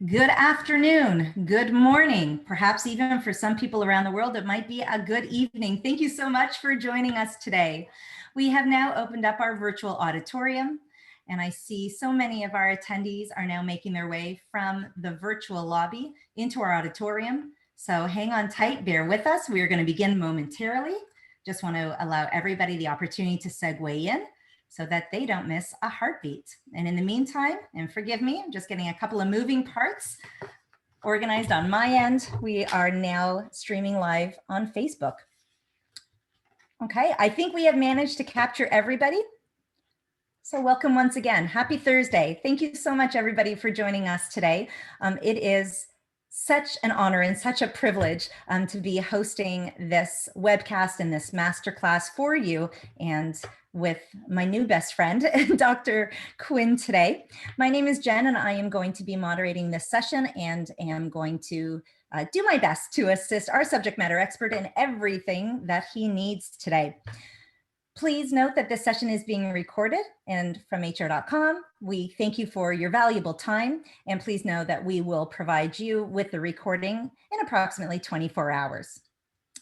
Good afternoon, good morning, perhaps even for some people around the world, it might be a good evening. Thank you so much for joining us today. We have now opened up our virtual auditorium, and I see so many of our attendees are now making their way from the virtual lobby into our auditorium. So hang on tight, bear with us. We are going to begin momentarily. Just want to allow everybody the opportunity to segue in so that they don't miss a heartbeat. And in the meantime, and forgive me, I'm just getting a couple of moving parts organized on my end. We are now streaming live on Facebook. Okay, I think we have managed to capture everybody. So welcome once again. Happy Thursday. Thank you so much, everybody, for joining us today. It is such an honor and such a privilege to be hosting this webcast and this masterclass for you, and with my new best friend, Dr. Quinn today. My name is Jen, and I am going to be moderating this session and am going to do my best to assist our subject matter expert in everything that he needs today. Please note that this session is being recorded, and from HR.com, we thank you for your valuable time, and please know that we will provide you with the recording in approximately 24 hours.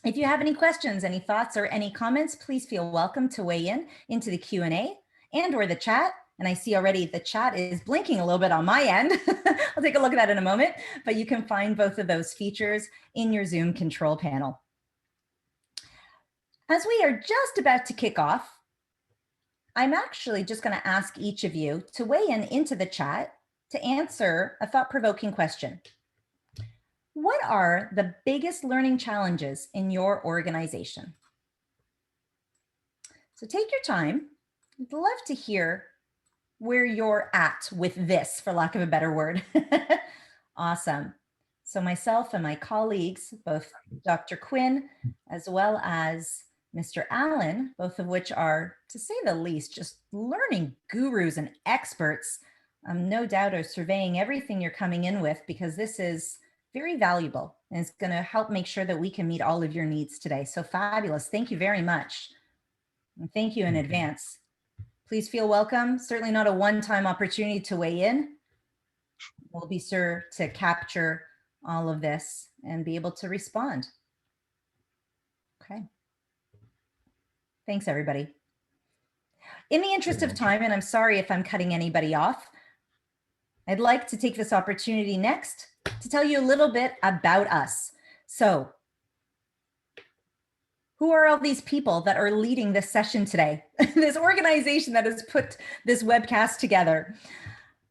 If you have any questions, any thoughts, or any comments, please feel welcome to weigh in into the Q&A and or the chat. And I see already the chat is blinking a little bit on my end. I'll take a look at that in a moment, but you can find both of those features in your Zoom control panel. As we are just about to kick off, I'm actually just going to ask each of you to weigh in into the chat to answer a thought-provoking question. What are the biggest learning challenges in your organization? So take your time. I'd love to hear where you're at with this, for lack of a better word. Awesome. So myself and my colleagues, both Dr. Quinn as well as Mr. Allen, both of which are, to say the least, just learning gurus and experts, no doubt are surveying everything you're coming in with, because this is very valuable and it's going to help make sure that we can meet all of your needs today. So fabulous. Thank you very much. And thank you in advance. Please feel welcome. Certainly not a one-time opportunity to weigh in. We'll be sure to capture all of this and be able to respond. Okay. Thanks, everybody. In the interest of time, and I'm sorry if I'm cutting anybody off, I'd like to take this opportunity next to tell you a little bit about us. So, who are all these people that are leading this session today? This organization that has put this webcast together.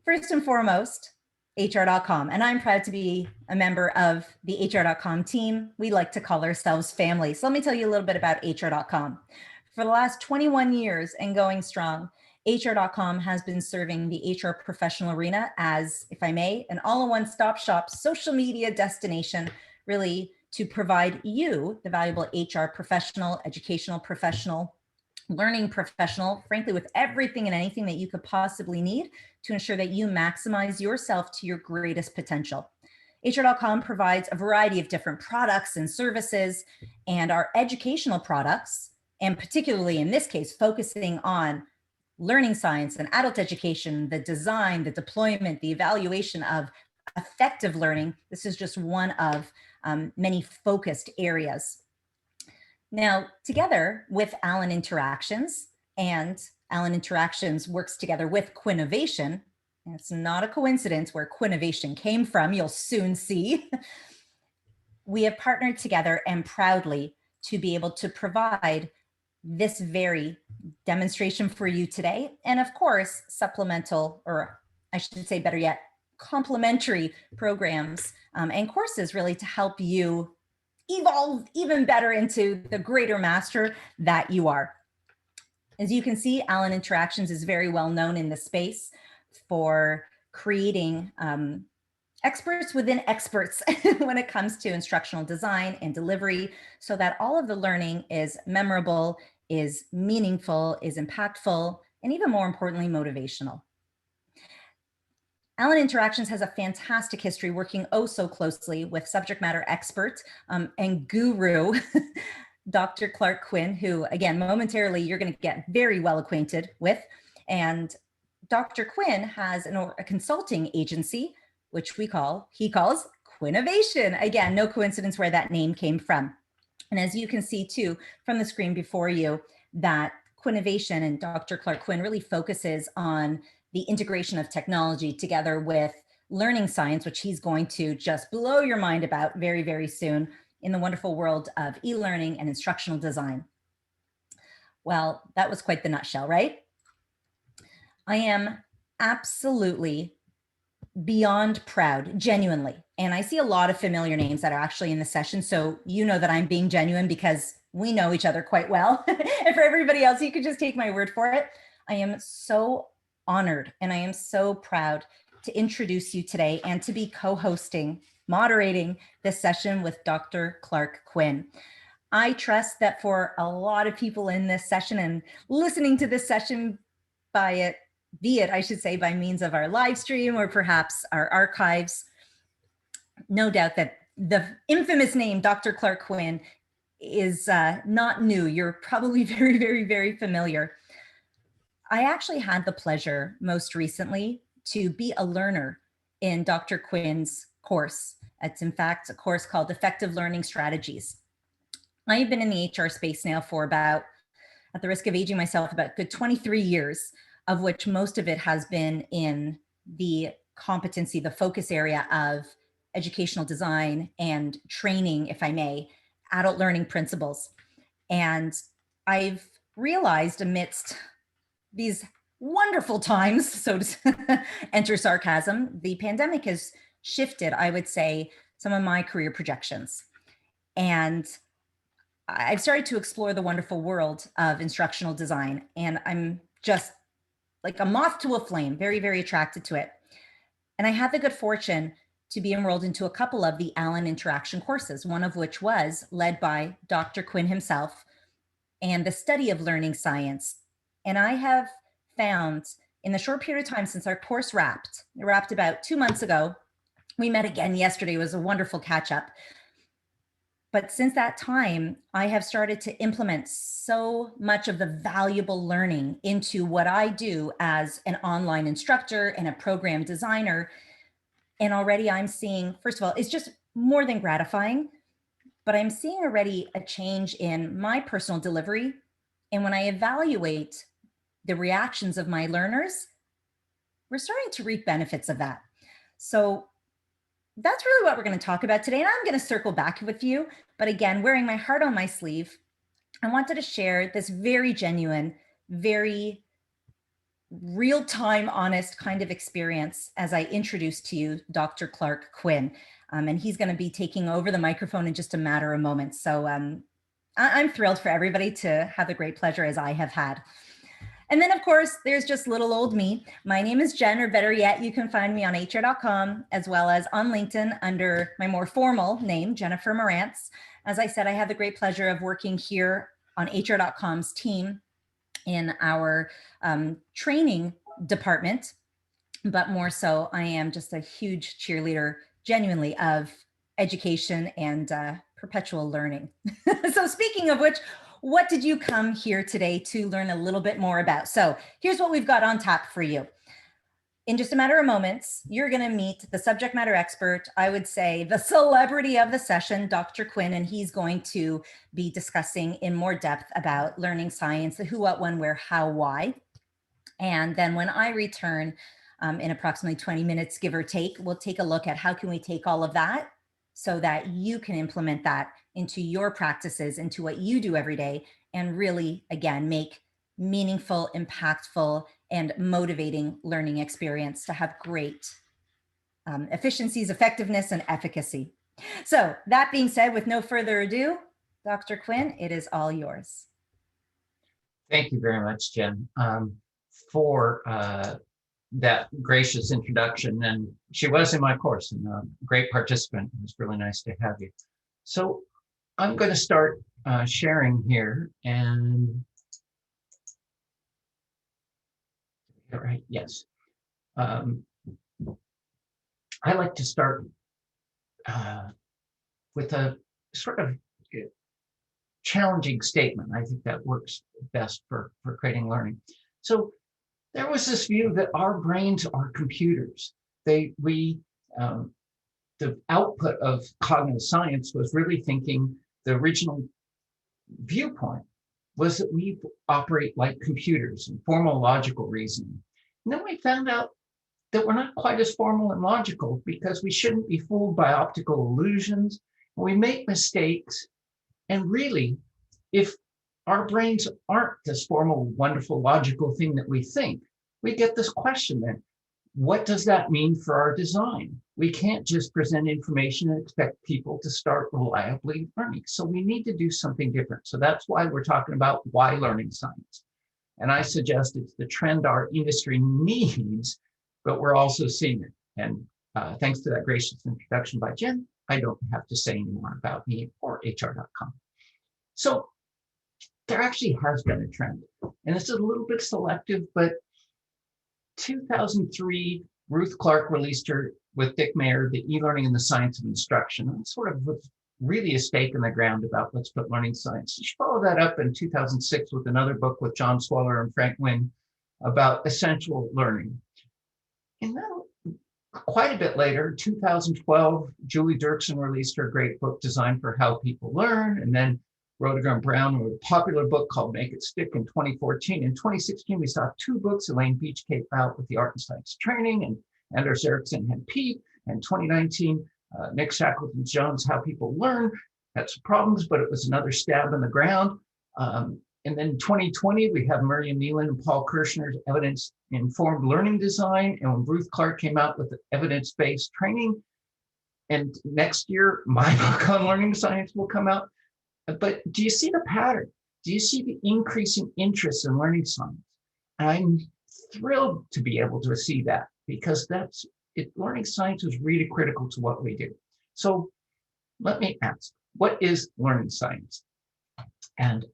First and foremost, HR.com, and I'm proud to be a member of the HR.com team. We like to call ourselves family. So let me tell you a little bit about HR.com. For the last 21 years and going strong, HR.com has been serving the HR professional arena as, if I may, an all-in-one stop shop social media destination, really to provide you, the valuable HR professional, educational professional, learning professional, frankly, with everything and anything that you could possibly need to ensure that you maximize yourself to your greatest potential. HR.com provides a variety of different products and services, and our educational products, and particularly in this case, focusing on learning science and adult education, the design, the deployment, the evaluation of effective learning. This is just one of many focused areas. Now, together with Allen Interactions, and Allen Interactions works together with Quinnovation, and it's not a coincidence where Quinnovation came from, you'll soon see. We have partnered together and proudly to be able to provide this very demonstration for you today. And of course, supplemental, or I should say better yet, complementary programs and courses really to help you evolve even better into the greater master that you are. As you can see, Allen Interactions is very well known in the space for creating experts within experts when it comes to instructional design and delivery, so that all of the learning is memorable, is meaningful, is impactful, and even more importantly, motivational. Allen Interactions has a fantastic history working oh so closely with subject matter expert and guru, Dr. Clark Quinn, who again, momentarily you're going to get very well acquainted with. And Dr. Quinn has a consulting agency which he calls Quinnovation. Again, no coincidence where that name came from. And as you can see too from the screen before you, that Quinnovation and Dr. Clark Quinn really focuses on the integration of technology together with learning science, which he's going to just blow your mind about very, very soon in the wonderful world of e-learning and instructional design. Well, that was quite the nutshell, right? I am absolutely beyond proud, genuinely. And I see a lot of familiar names that are actually in the session. So you know that I'm being genuine because we know each other quite well. And for everybody else, you could just take my word for it. I am so honored and I am so proud to introduce you today and to be co-hosting, moderating this session with Dr. Clark Quinn. I trust that for a lot of people in this session and listening to this session be it, I should say, by means of our live stream or perhaps our archives, no doubt that the infamous name Dr. Clark Quinn is not new. You're probably very, very, very familiar. I actually had the pleasure most recently to be a learner in Dr. Quinn's course. It's in fact a course called Effective Learning Strategies. I've been in the HR space now for about, at the risk of aging myself, about good 23 years, of which most of it has been in the competency, the focus area of educational design and training, if I may, adult learning principles. And I've realized amidst these wonderful times, so to enter sarcasm, the pandemic has shifted, I would say, some of my career projections. And I've started to explore the wonderful world of instructional design, and I'm just like a moth to a flame, very, very attracted to it. And I had the good fortune to be enrolled into a couple of the Allen Interaction courses, one of which was led by Dr. Quinn himself and the study of learning science. And I have found in the short period of time since our course wrapped, it wrapped about 2 months ago. We met again yesterday. It was a wonderful catch up. But since that time, I have started to implement so much of the valuable learning into what I do as an online instructor and a program designer. And already I'm seeing, first of all, it's just more than gratifying, but I'm seeing already a change in my personal delivery. And when I evaluate the reactions of my learners, we're starting to reap benefits of that. So that's really what we're going to talk about today. And I'm going to circle back with you. But again, wearing my heart on my sleeve, I wanted to share this very genuine, very real-time, honest kind of experience as I introduce to you Dr. Clark Quinn. And he's going to be taking over the microphone in just a matter of moments. So I'm thrilled for everybody to have the great pleasure as I have had. And then, of course, there's just little old me. My name is Jen, or better yet, you can find me on HRcom as well as on LinkedIn under my more formal name, Jennifer Morantz. As I said, I have the great pleasure of working here on HRcom's team in our training department, but more so, I am just a huge cheerleader, genuinely, of education and perpetual learning. So speaking of which, what did you come here today to learn a little bit more about? So here's what we've got on tap for you. In just a matter of moments, you're going to meet the subject matter expert, I would say the celebrity of the session, Dr. Quinn, and he's going to be discussing in more depth about learning science, the who, what, when, where, how, why. And then when I return in approximately 20 minutes, give or take, we'll take a look at how can we take all of that so that you can implement that into your practices, into what you do every day, and really, again, make meaningful, impactful, and motivating learning experience to have great efficiencies, effectiveness, and efficacy. So that being said, with no further ado, Dr. Quinn, it is all yours. Thank you very much, Jen, for that gracious introduction. And she was in my course and a great participant. It was really nice to have you. So I'm going to start sharing here, and right, yes. I like to start with a sort of challenging statement. I think that works best for creating learning. So there was this view that our brains are computers. We the output of cognitive science was really thinking the original viewpoint was that we operate like computers and formal logical reasoning. And then we found out that we're not quite as formal and logical because we shouldn't be fooled by optical illusions. We make mistakes. And really, if our brains aren't this formal, wonderful, logical thing that we think, we get this question then, what does that mean for our design? We can't just present information and expect people to start reliably learning. So we need to do something different. So that's why we're talking about why learning science. And I suggest it's the trend our industry needs, but we're also seeing it. And thanks to that gracious introduction by Jen, I don't have to say any more about me or HR.com. So there actually has been a trend, and it's a little bit selective, but 2003, Ruth Clark released her with Dick Mayer, the e-learning and the science of instruction. And sort of was really a stake in the ground about let's put learning science. She followed that up in 2006 with another book with John Swaller and Frank Wynn about essential learning. And then quite a bit later, 2012, Julie Dirksen released her great book, Design for How People Learn. And then Rodiger and Brown wrote a popular book called Make It Stick in 2014. In 2016, we saw two books, Elaine Beach came out with the Art and Science Training, and Anders Ericsson had Pete. And 2019, Nick Shackleton Jones, How People Learn, had some problems, but it was another stab in the ground. And then 2020, we have Miriam Nealon and Paul Kirshner's Evidence-Informed Learning Design, and when Ruth Clark came out with the evidence-based training. And next year, my book on learning science will come out. But do you see the pattern? Do you see the increasing interest in learning science? I'm thrilled to be able to see that because that's it. Learning science is really critical to what we do. So let me ask, what is learning science? And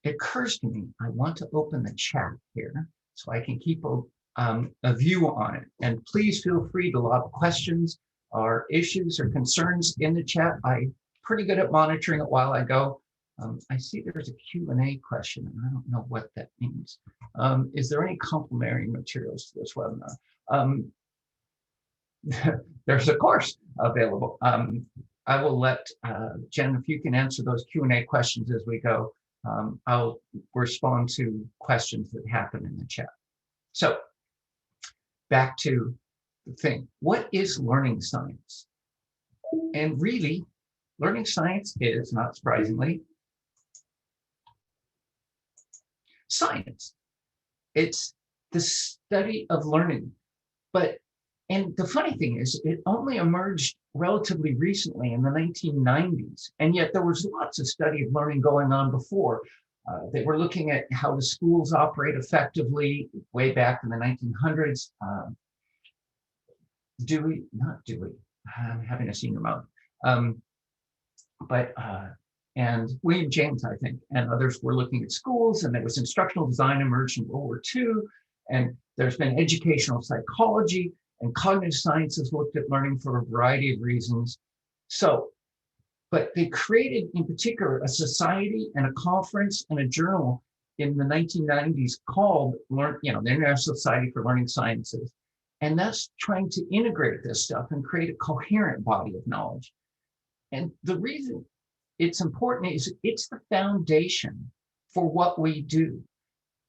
it occurs to me, I want to open the chat here so I can keep a view on it. And please feel free to lob questions or issues or concerns in the chat. I'm pretty good at monitoring it while I go. I see there's a Q&A question, and I don't know what that means. Is there any complementary materials to this webinar? There's a course available. I will let Jen, if you can answer those Q&A questions as we go. I'll respond to questions that happen in the chat. So back to the thing. What is learning science? And really, learning science is, not surprisingly, science. It's the study of learning. And the funny thing is, it only emerged relatively recently in the 1990s. And yet there was lots of study of learning going on before. They were looking at how the schools operate effectively way back in the 1900s. I'm having a senior moment. And William James, I think, and others were looking at schools, and there was instructional design emerged in World War II, and there's been educational psychology, and cognitive sciences looked at learning for a variety of reasons. So, but they created in particular a society and a conference and a journal in the 1990s called the International Society for Learning Sciences. And that's trying to integrate this stuff and create a coherent body of knowledge. And the reason it's important is it's the foundation for what we do.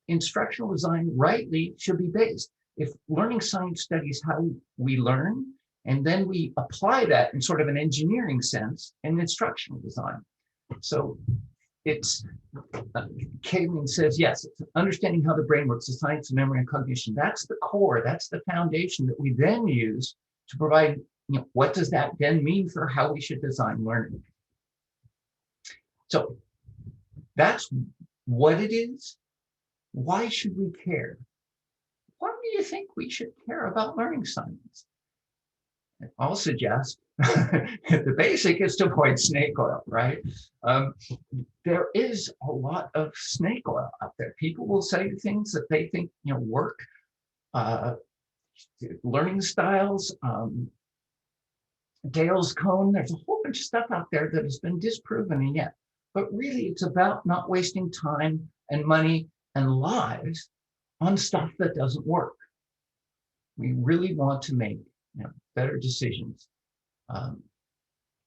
Instructional design rightly should be based. If learning science studies how we learn, and then we apply that in sort of an engineering sense in instructional design. So it's, Caitlin says, yes, it's understanding how the brain works, the science of memory and cognition. That's the core, that's the foundation that we then use to provide, what does that then mean for how we should design learning? So that's what it is. Why should we care? Why do you think we should care about learning science? I'll suggest the basic is to avoid snake oil, right? There is a lot of snake oil out there. People will say things that they think work. Learning styles, Dale's cone, there's a whole bunch of stuff out there that has been disproven and yet. But really, it's about not wasting time and money and lives on stuff that doesn't work. We really want to make better decisions.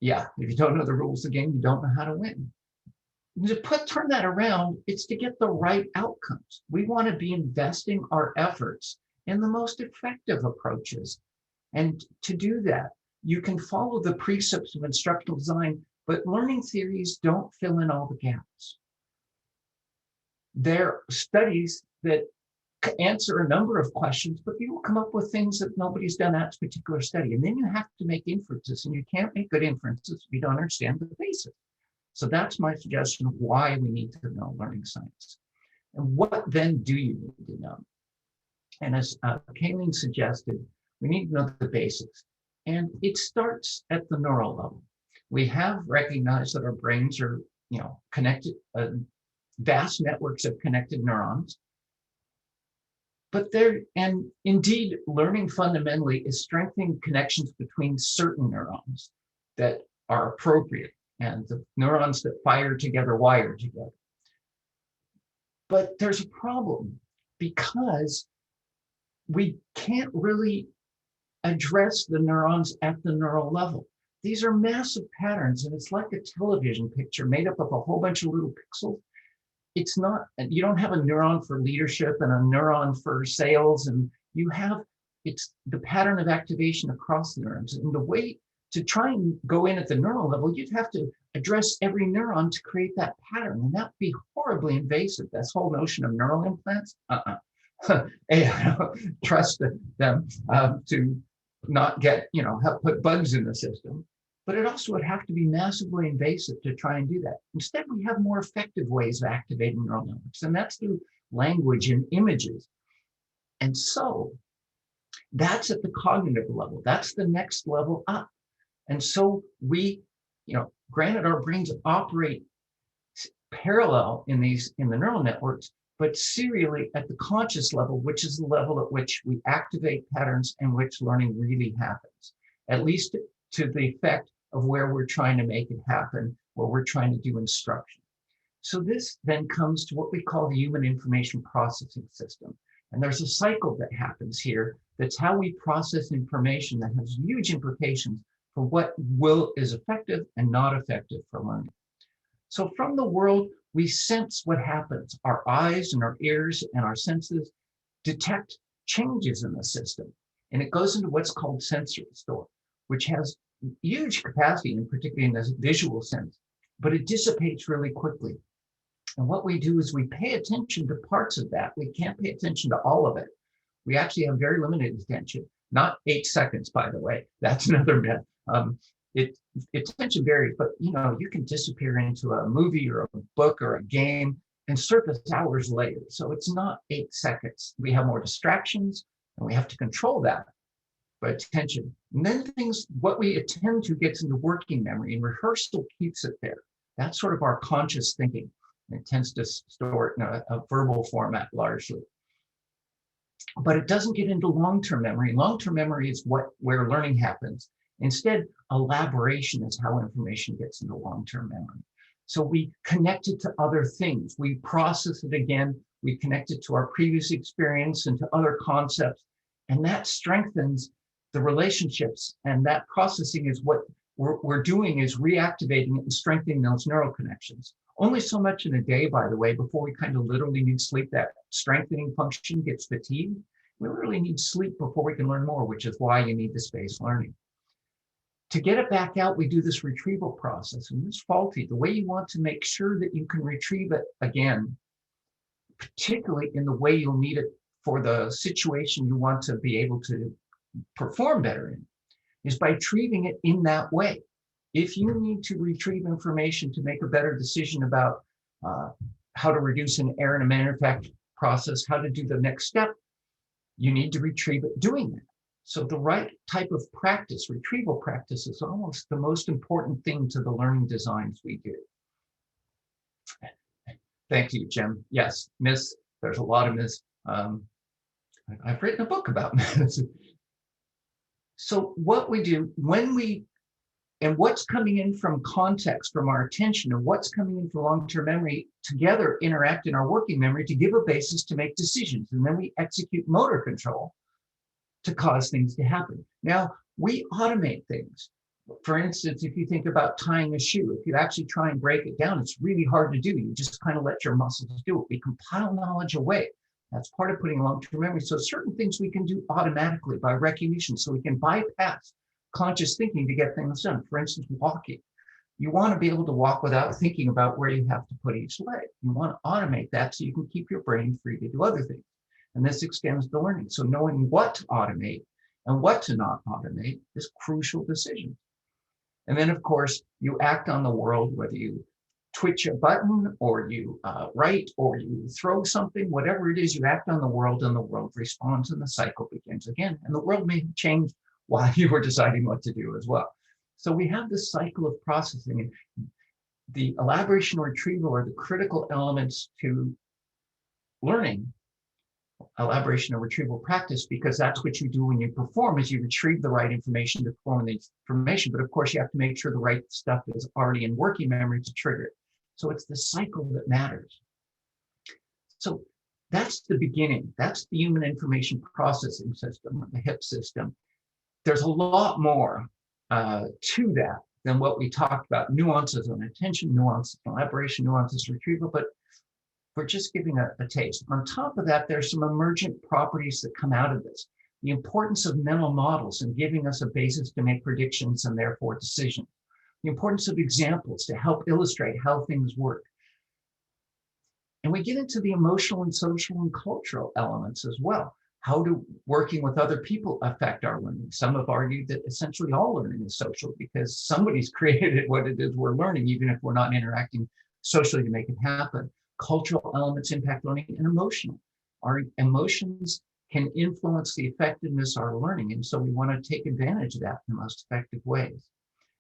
Yeah, if you don't know the rules of the game, you don't know how to win. Turn that around, it's to get the right outcomes. We want to be investing our efforts in the most effective approaches. And to do that, you can follow the precepts of instructional design, but learning theories don't fill in all the gaps. There are studies that answer a number of questions, but people come up with things that nobody's done that particular study. And then you have to make inferences, and you can't make good inferences if you don't understand the basics. So that's my suggestion of why we need to know learning science. And what then do you need to know? And as Kayleen suggested, we need to know the basics. And it starts at the neural level. We have recognized that our brains are, connected, vast networks of connected neurons. But and indeed, learning fundamentally is strengthening connections between certain neurons that are appropriate, and the neurons that fire together wire together. But there's a problem, because we can't really address the neurons at the neural level. These are massive patterns, and it's like a television picture made up of a whole bunch of little pixels. It's not, you don't have a neuron for leadership and a neuron for sales, and it's the pattern of activation across the neurons. And the way to try and go in at the neural level, you'd have to address every neuron to create that pattern, and that would be horribly invasive. This whole notion of neural implants, Hey, I don't trust them to not get, help put bugs in the system. But it also would have to be massively invasive to try and do that. Instead, we have more effective ways of activating neural networks, and that's through language and images. And so that's at the cognitive level. That's the next level up. And so we, granted, our brains operate parallel in the neural networks, but serially at the conscious level, which is the level at which we activate patterns and which learning really happens, at least to the effect of where we're trying to make it happen, where we're trying to do instruction. So this then comes to what we call the human information processing system. And there's a cycle that happens here. That's how we process information that has huge implications for what is effective and not effective for learning. So from the world, we sense what happens. Our eyes and our ears and our senses detect changes in the system. And it goes into what's called sensory store, which has huge capacity, and particularly in the visual sense, but it dissipates really quickly. And what we do is we pay attention to parts of that. We can't pay attention to all of it. We actually have very limited attention, not 8 seconds, by the way. That's another myth. Attention varies, but you can disappear into a movie or a book or a game and surface hours later. So it's not 8 seconds. We have more distractions, and we have to control that. But attention. And then what we attend to gets into working memory, and rehearsal keeps it there. That's sort of our conscious thinking. It tends to store it in a verbal format largely. But it doesn't get into long-term memory. Long-term memory is where learning happens. Instead, elaboration is how information gets into long-term memory. So we connect it to other things. We process it again. We connect it to our previous experience and to other concepts. And that strengthens the relationships. And that processing is what we're doing, is reactivating it and strengthening those neural connections. Only so much in a day, by the way, before we kind of literally need sleep. That strengthening function gets fatigued. We really need sleep before we can learn more, which is why you need the spaced learning. To get it back out, we do this retrieval process, and it's faulty. The way you want to make sure that you can retrieve it again, particularly in the way you'll need it for the situation you want to be able to perform better in, is by retrieving it in that way. If you need to retrieve information to make a better decision about how to reduce an error in a manufacturing process, how to do the next step, you need to retrieve it doing that. So the right type of practice, retrieval practice, is almost the most important thing to the learning designs we do. Thank you, Jim. Yes, myths. There's a lot of myths. I've written a book about myths. So what we do and what's coming in from context, from our attention, and what's coming in from long-term memory together interact in our working memory to give a basis to make decisions. And then we execute motor control to cause things to happen. Now, we automate things. For instance, if you think about tying a shoe, if you actually try and break it down, it's really hard to do. You just kind of let your muscles do it. We compile knowledge away. That's part of putting long-term memory. So certain things we can do automatically by recognition, so we can bypass conscious thinking to get things done. For instance, walking. You want to be able to walk without thinking about where you have to put each leg. You want to automate that so you can keep your brain free to do other things. And this extends to learning. So knowing what to automate and what to not automate is crucial decisions. And then, of course, you act on the world, whether you twitch a button or you write or you throw something, whatever it is, you act on the world and the world responds and the cycle begins again. And the world may change while you were deciding what to do as well. So we have this cycle of processing, and the elaboration and retrieval are the critical elements to learning. Elaboration and retrieval practice, because that's what you do when you perform, is you retrieve the right information to perform the information. But of course, you have to make sure the right stuff is already in working memory to trigger it. So it's the cycle that matters. So that's the beginning. That's the human information processing system, or the HIP system. There's a lot more to that than what we talked about. Nuances on attention, nuances on elaboration, nuances retrieval, but we're just giving a taste. On top of that, there's some emergent properties that come out of this. The importance of mental models and giving us a basis to make predictions and therefore decisions. The importance of examples to help illustrate how things work. And we get into the emotional and social and cultural elements as well. How do working with other people affect our learning? Some have argued that essentially all learning is social because somebody's created what it is we're learning, even if we're not interacting socially to make it happen. Cultural elements impact learning, and emotional. Our emotions can influence the effectiveness of our learning, and so we want to take advantage of that in the most effective ways.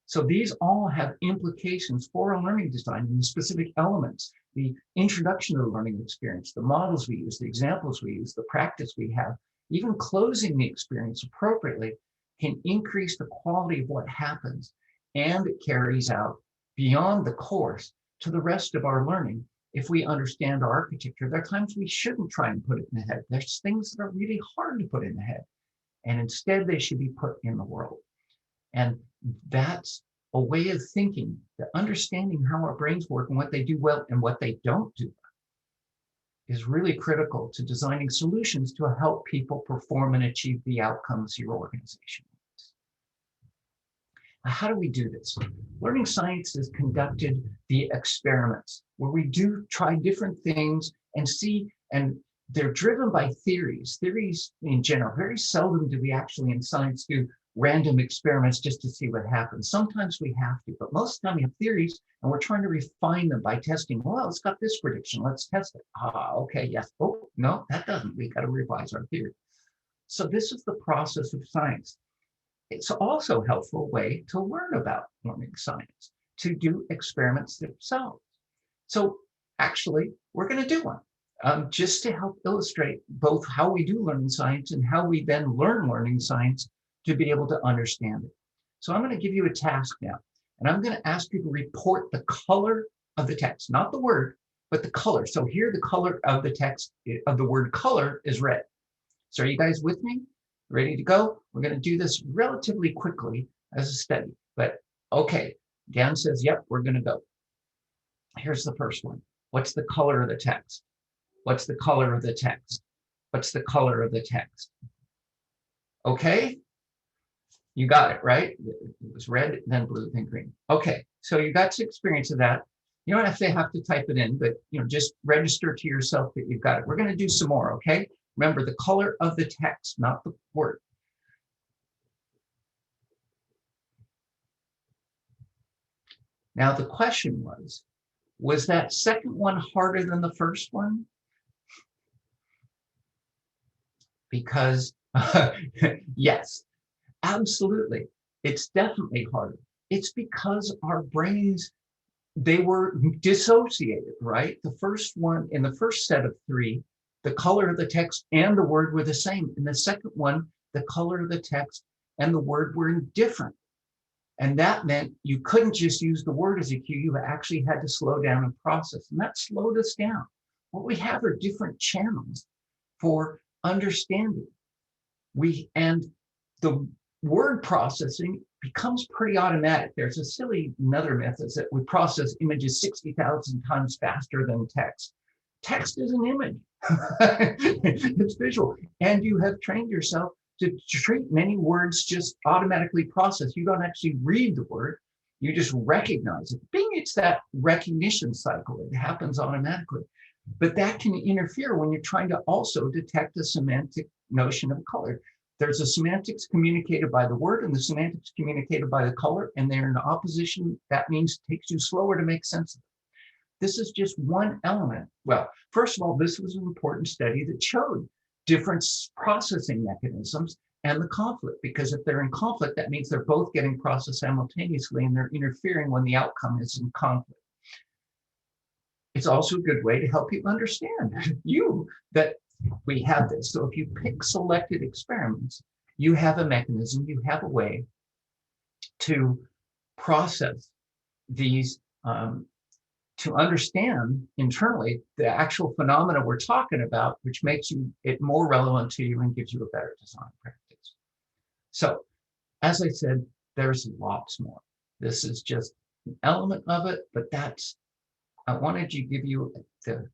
So these all have implications for our learning design and the specific elements, the introduction to the learning experience, the models we use, the examples we use, the practice we have, even closing the experience appropriately can increase the quality of what happens, and it carries out beyond the course to the rest of our learning. If we understand our architecture, there are times we shouldn't try and put it in the head. There's things that are really hard to put in the head, and instead they should be put in the world. And that's a way of thinking, that understanding how our brains work and what they do well and what they don't do is really critical to designing solutions to help people perform and achieve the outcomes your organization wants. Now, how do we do this? Learning science has conducted the experiments where we do try different things and see, and they're driven by theories. Theories in general, very seldom do we actually in science do random experiments just to see what happens. Sometimes we have to, but most of the time we have theories and we're trying to refine them by testing. Well, it's got this prediction, let's test it. Okay, yes. Oh, no, that doesn't. We got to revise our theory. So this is the process of science. It's also a helpful way to learn about learning science, to do experiments themselves. So actually, we're going to do one just to help illustrate both how we do learning science and how we then learn learning science to be able to understand it. So I'm going to give you a task now, and I'm going to ask you to report the color of the text, not the word, but the color. So here the color of the text of the word color is red. So are you guys with me? Ready to go? We're going to do this relatively quickly as a study, but okay. Dan says, yep, we're going to go. Here's the first one. What's the color of the text? What's the color of the text? What's the color of the text? Okay. You got it, right? It was red, then blue, then green. Okay, so you got some experience of that. You don't have to type it in, but just register to yourself that you've got it. We're going to do some more, okay? Remember the color of the text, not the word. Now the question was that second one harder than the first one? Because yes. Absolutely. It's definitely harder. It's because our brains, they were dissociated, right? The first one, in the first set of three, the color of the text and the word were the same. In the second one, the color of the text and the word were different. And that meant you couldn't just use the word as a cue. You actually had to slow down and process. And that slowed us down. What we have are different channels for understanding. And the word processing becomes pretty automatic. There's a silly another myth is that we process images 60,000 times faster than text. Text is an image. It's visual. And you have trained yourself to treat many words just automatically processed. You don't actually read the word, you just recognize it. Bing, it's that recognition cycle. It happens automatically. But that can interfere when you're trying to also detect a semantic notion of color. There's a semantics communicated by the word and the semantics communicated by the color, and they're in opposition. That means it takes you slower to make sense of it. This is just one element. Well, first of all, this was an important study that showed different processing mechanisms and the conflict, because if they're in conflict, that means they're both getting processed simultaneously and they're interfering when the outcome is in conflict. It's also a good way to help you understand that we have this. So if you pick selected experiments, you have a mechanism, you have a way to process these, to understand internally the actual phenomena we're talking about, which makes it more relevant to you and gives you a better design practice. So, as I said, there's lots more. This is just an element of it, but I wanted to give you the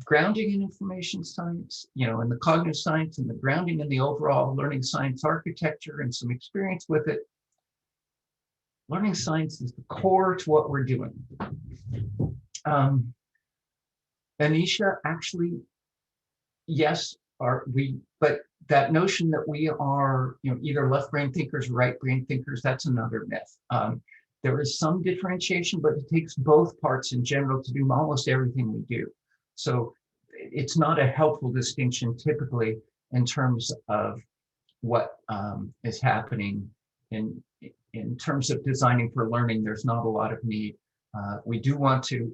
grounding in information science, and the cognitive science, and the grounding in the overall learning science architecture and some experience with it. Learning science is the core to what we're doing. Anisha, actually, yes, but that notion that we are, either left brain thinkers or right brain thinkers, that's another myth. There is some differentiation, but it takes both parts in general to do almost everything we do. So it's not a helpful distinction typically in terms of what is happening in terms of designing for learning. There's not a lot of need. We do want to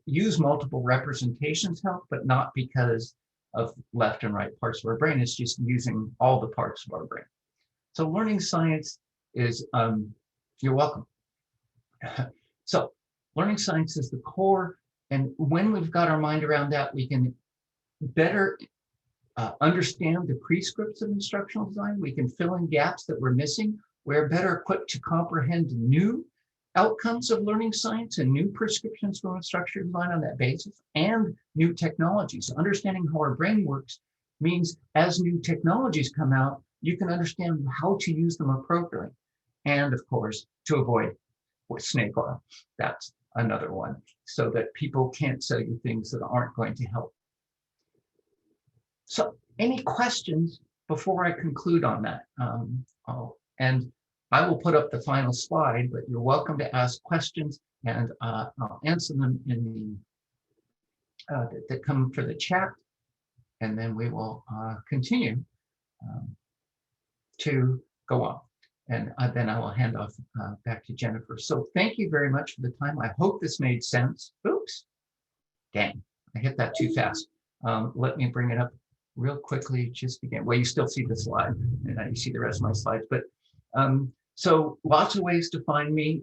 use multiple representations help, but not because of left and right parts of our brain. It's just using all the parts of our brain. So learning science is, you're welcome. So learning science is the core. And when we've got our mind around that, we can better understand the prescripts of instructional design. We can fill in gaps that we're missing. We're better equipped to comprehend new outcomes of learning science and new prescriptions for instructional design on that basis, and new technologies. Understanding how our brain works means as new technologies come out, you can understand how to use them appropriately. And of course, to avoid snake oil. That's another one, so that people can't sell you things that aren't going to help. So any questions before I conclude on that? And I will put up the final slide, but you're welcome to ask questions, and I'll answer them in the that come for the chat, and then we will continue to go on. And then I will hand off back to Jennifer. So thank you very much for the time. I hope this made sense. Oops, dang, I hit that too fast. Let me bring it up real quickly just again. Well, you still see the slide, and you see the rest of my slides, but so lots of ways to find me.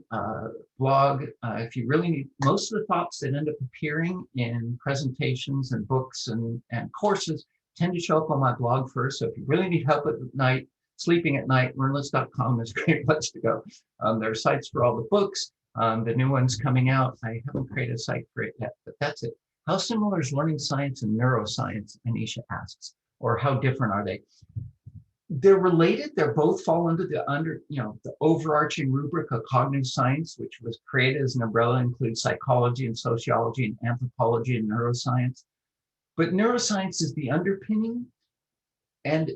Blog, if you really need, most of the thoughts that end up appearing in presentations and books and courses tend to show up on my blog first. So if you really need help at night, sleeping at night, learnless.com is a great place to go. There are sites for all the books, the new ones coming out. I haven't created a site for it yet, but that's it. How similar is learning science and neuroscience, Anisha asks, or how different are they? They're related. They both fall under the overarching rubric of cognitive science, which was created as an umbrella, includes psychology and sociology and anthropology and neuroscience. But neuroscience is the underpinning,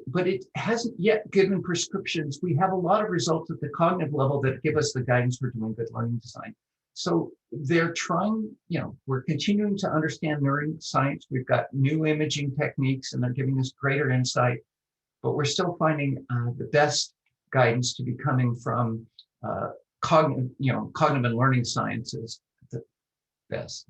but it hasn't yet given prescriptions. We have a lot of results at the cognitive level that give us the guidance for doing good learning design. So they're trying, we're continuing to understand neuroscience. We've got new imaging techniques, and they're giving us greater insight. But we're still finding the best guidance to be coming from cognitive and learning sciences, the best.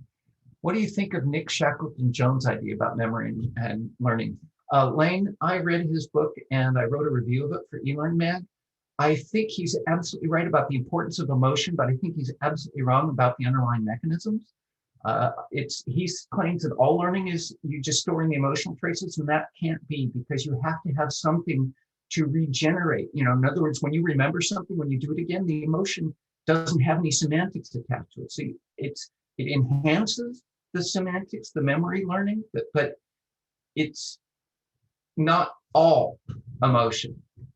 What do you think of Nick Shackleton-Jones' idea about memory and learning? Lane, I read his book and I wrote a review of it for eLearn Mag. I think he's absolutely right about the importance of emotion, but I think he's absolutely wrong about the underlying mechanisms. He claims that all learning is you just storing the emotional traces, and that can't be, because you have to have something to regenerate. In other words, when you remember something, when you do it again, the emotion doesn't have any semantics attached to it. So it enhances the semantics, the memory learning, but it's not all emotion.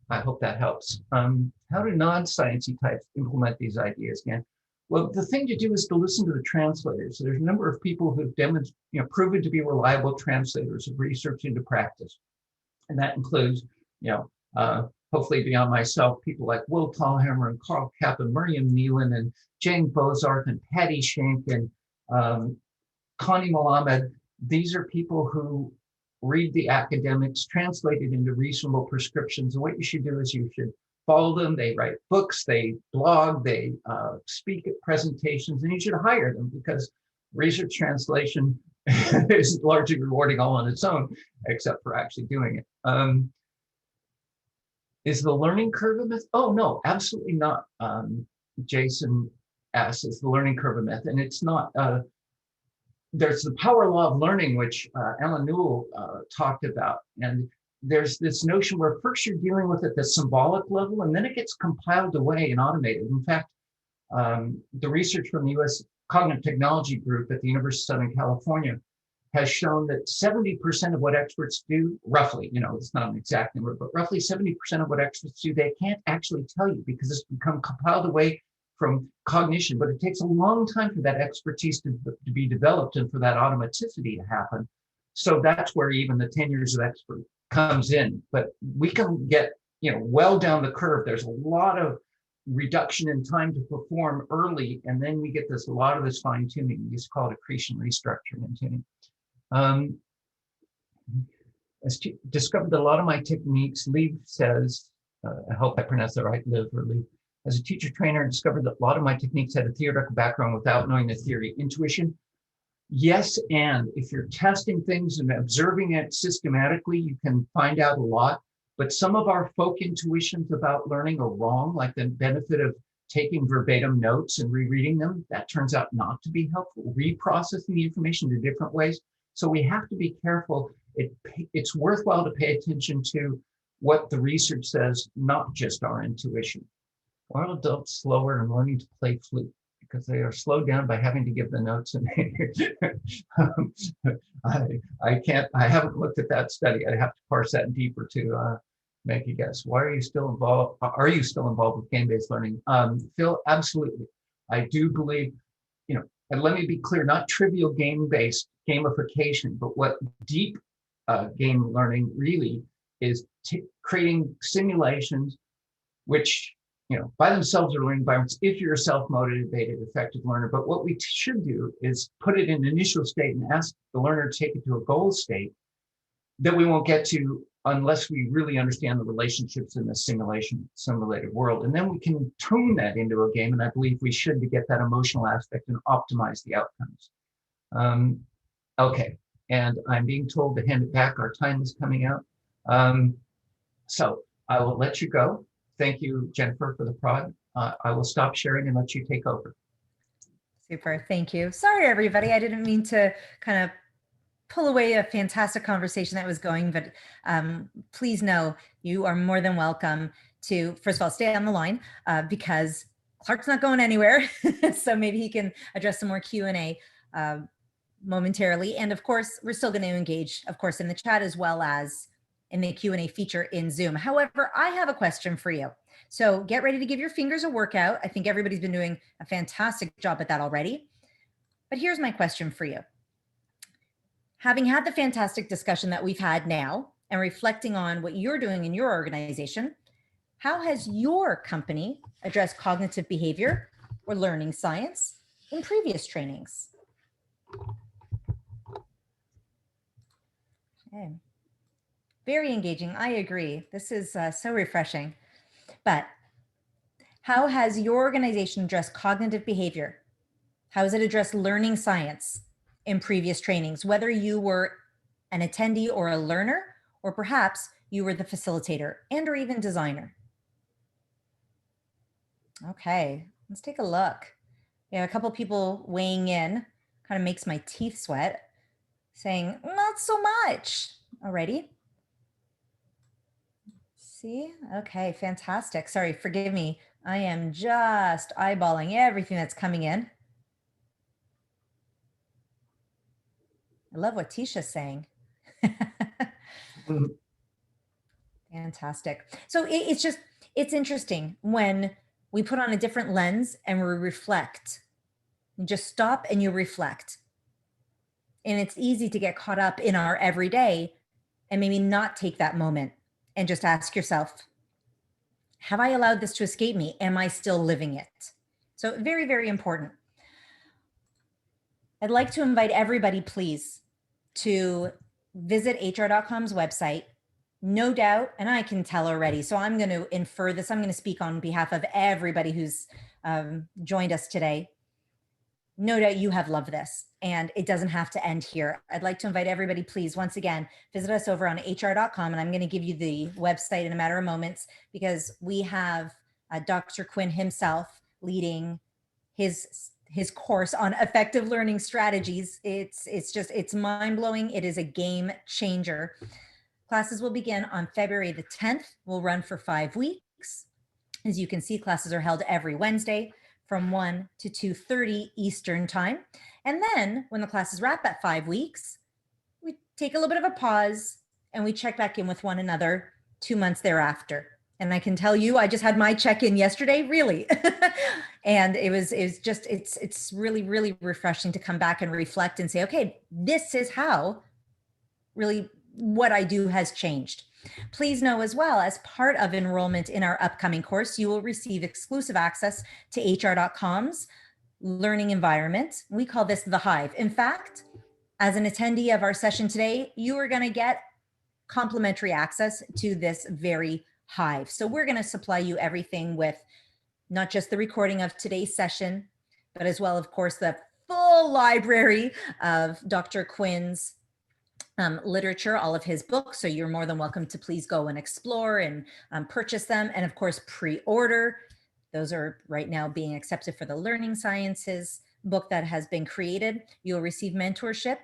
I hope that helps. How do non-sciencey types implement these ideas again? Well, the thing to do is to listen to the translators. So there's a number of people who've proven to be reliable translators of research into practice. And that includes, hopefully beyond myself, people like Will Tallhammer and Carl Kapp and Miriam Nealon and Jane Bozarth and Patty Schenk and Connie Malamed. These are people who read the academics, translate it into reasonable prescriptions. And what you should do is you should follow them. They write books, they blog, they speak at presentations, and you should hire them, because research translation is largely rewarding all on its own, except for actually doing it. Is the learning curve a myth? Oh, no, absolutely not. Jason asks, is the learning curve a myth? And it's not. There's the power law of learning, which Alan Newell talked about. And there's this notion where first you're dealing with it at the symbolic level, and then it gets compiled away and automated. In fact, the research from the U.S. Cognitive Technology Group at the University of Southern California has shown that 70% of what experts do, roughly, it's not an exact number, but roughly 70% of what experts do, they can't actually tell you, because it's become compiled away from cognition. But it takes a long time for that expertise to be developed and for that automaticity to happen. So that's where even the 10 years of expert comes in. But we can get well down the curve. There's a lot of reduction in time to perform early, and then we get a lot of this fine tuning. We used to call it accretion, restructuring, and tuning. Discovered that a lot of my techniques, Lee says, I hope I pronounced that right, Liv or Lee. As a teacher trainer, I discovered that a lot of my techniques had a theoretical background without knowing the theory. Intuition, yes, and if you're testing things and observing it systematically, you can find out a lot. But some of our folk intuitions about learning are wrong, like the benefit of taking verbatim notes and rereading them. That turns out not to be helpful. Reprocessing the information in different ways. So we have to be careful. It's worthwhile to pay attention to what the research says, not just our intuition. Why are adults slower in learning to play flute? Because they are slowed down by having to give the notes. And I haven't looked at that study. I'd have to parse that deeper to make a guess. Why are you still involved? Are you still involved with game-based learning? Phil, absolutely. I do believe, and let me be clear, not trivial game-based gamification, but what deep game learning really is creating simulations which by themselves are learning environments if you're a self-motivated, effective learner. But what we should do is put it in an initial state and ask the learner to take it to a goal state that we won't get to unless we really understand the relationships in the simulated world. And then we can tune that into a game. And I believe we should, to get that emotional aspect and optimize the outcomes. Okay, and I'm being told to hand it back. Our time is coming out. So I will let you go. Thank you, Jennifer, for the prod. I will stop sharing and let you take over. Super, thank you. Sorry, everybody. I didn't mean to kind of pull away a fantastic conversation that was going, but please know you are more than welcome to, first of all, stay on the line because Clark's not going anywhere. So maybe he can address some more Q&A momentarily. And of course, we're still going to engage, of course, in the chat as well as in the Q&A feature in Zoom. However, I have a question for you. So get ready to give your fingers a workout. I think everybody's been doing a fantastic job at that already. But here's my question for you. Having had the fantastic discussion that we've had now and reflecting on what you're doing in your organization, how has your company addressed cognitive behavior or learning science in previous trainings? Okay. Very engaging. I agree. This is so refreshing. But how has your organization addressed cognitive behavior? How has it addressed learning science in previous trainings, whether you were an attendee or a learner, or perhaps you were the facilitator and or even designer? Okay, let's take a look. We have a couple people weighing in. Kind of makes my teeth sweat, saying, not so much. Alrighty. See? Okay, fantastic. Sorry, forgive me. I am just eyeballing everything that's coming in. I love what Tisha's saying. Mhm. Fantastic. So it's interesting when we put on a different lens and we reflect. You just stop and you reflect. And it's easy to get caught up in our everyday and maybe not take that moment and just ask yourself, have I allowed this to escape me? Am I still living it? So very, very important. I'd like to invite everybody, please, to visit HR.com's website. No doubt, and I can tell already, so I'm going to infer this. I'm going to speak on behalf of everybody who's joined us today. No doubt you have loved this, and it doesn't have to end here. I'd like to invite everybody, please, once again, visit us over on HR.com, and I'm going to give you the website in a matter of moments because we have Dr. Quinn himself leading his course on effective learning strategies. It's mind-blowing. It is a game changer. Classes will begin on February the 10th. We'll run for 5 weeks. As you can see, classes are held every Wednesday from 1 to 2:30 Eastern time. And then when the classes wrap at 5 weeks, we take a little bit of a pause and we check back in with one another 2 months thereafter. And I can tell you, I just had my check-in yesterday, really. And it's really, really refreshing to come back and reflect and say, okay, this is how really what I do has changed. Please know as well, as part of enrollment in our upcoming course, you will receive exclusive access to HR.com's learning environment. We call this the Hive. In fact, as an attendee of our session today, you are going to get complimentary access to this very Hive. So we're going to supply you everything with not just the recording of today's session, but as well, of course, the full library of Dr. Quinn's literature, all of his books. So you're more than welcome to please go and explore and purchase them. And of course, pre-order. Those are right now being accepted for the Learning Sciences book that has been created. You'll receive mentorship.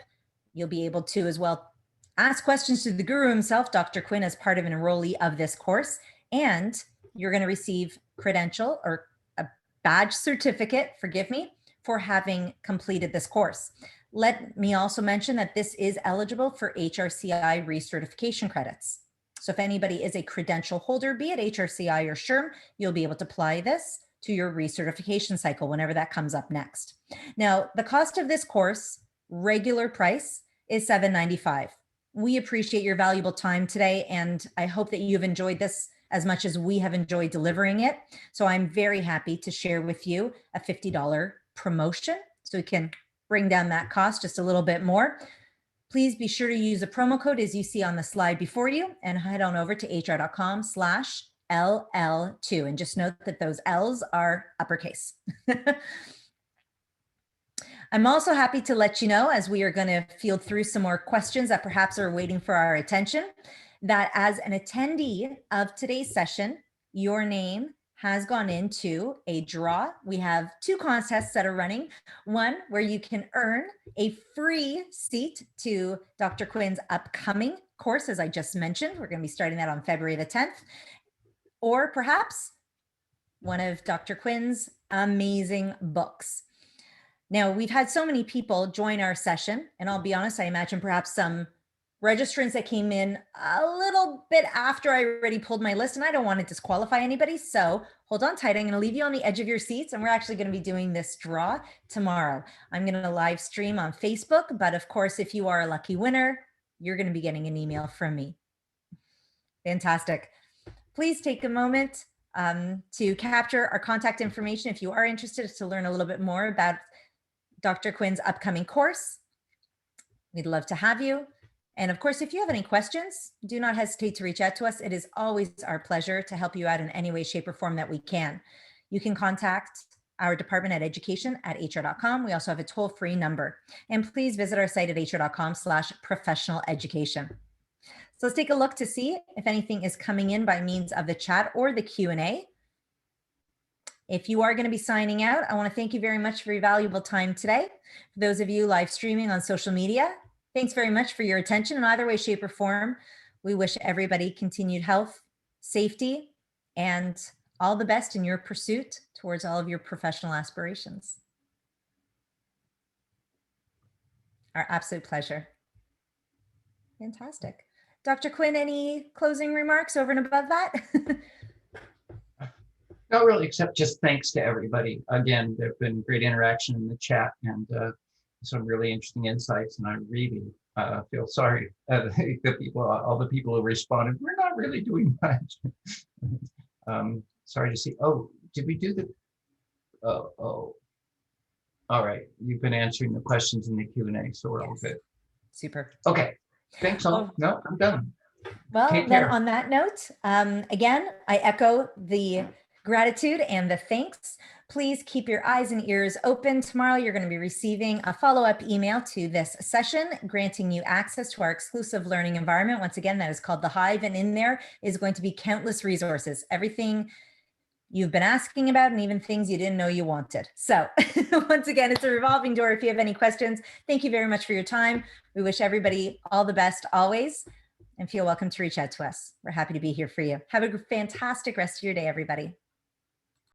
You'll be able to as well ask questions to the guru himself, Dr. Quinn, as part of an enrollee of this course. And you're going to receive credential or a badge certificate, forgive me, for having completed this course. Let me also mention that this is eligible for HRCI recertification credits. So if anybody is a credential holder, be it HRCI or SHRM, you'll be able to apply this to your recertification cycle whenever that comes up next. Now, the cost of this course, regular price, is $795. We appreciate your valuable time today, and I hope that you've enjoyed this as much as we have enjoyed delivering it. So I'm very happy to share with you a $50 promotion so we can bring down that cost just a little bit more. Please be sure to use the promo code as you see on the slide before you and head on over to hr.com/LL2. And just note that those L's are uppercase. I'm also happy to let you know, as we are going to field through some more questions that perhaps are waiting for our attention, that as an attendee of today's session, your name has gone into a draw. We have 2 contests that are running. One where you can earn a free seat to Dr. Quinn's upcoming course, as I just mentioned. We're going to be starting that on February the 10th. Or perhaps one of Dr. Quinn's amazing books. Now, we've had so many people join our session, and I'll be honest, I imagine perhaps some registrants that came in a little bit after I already pulled my list, and I don't want to disqualify anybody. So hold on tight. I'm going to leave you on the edge of your seats, and we're actually going to be doing this draw tomorrow. I'm going to live stream on Facebook, but of course, if you are a lucky winner, you're going to be getting an email from me. Fantastic. Please take a moment to capture our contact information if you are interested to learn a little bit more about Dr. Quinn's upcoming course. We'd love to have you. And of course, if you have any questions, do not hesitate to reach out to us. It is always our pleasure to help you out in any way, shape, or form that we can. You can contact our department at education@hr.com. We also have a toll-free number. And please visit our site at hr.com/professional education. So let's take a look to see if anything is coming in by means of the chat or the Q&A. If you are going to be signing out, I want to thank you very much for your valuable time today. For those of you live streaming on social media, thanks very much for your attention in either way, shape, or form. We wish everybody continued health, safety, and all the best in your pursuit towards all of your professional aspirations. Our absolute pleasure. Fantastic. Dr. Quinn, any closing remarks over and above that? Not really, except just thanks to everybody. Again, there've been great interaction in the chat and some really interesting insights, and I really feel sorry the people, all the people who responded. We're not really doing much. Sorry to see. Oh, did we do the? Oh. All right, you've been answering the questions in the Q&A, so we're all good. Super. Okay, thanks all. No, I'm done. Well, Take then care. on that note, again, I echo the gratitude and the thanks. Please keep your eyes and ears open. Tomorrow, you're going to be receiving a follow-up email to this session, granting you access to our exclusive learning environment. Once again, that is called The Hive, and in there is going to be countless resources, everything you've been asking about, and even things you didn't know you wanted. So once again, it's a revolving door. If you have any questions, thank you very much for your time. We wish everybody all the best always, and feel welcome to reach out to us. We're happy to be here for you. Have a fantastic rest of your day, everybody.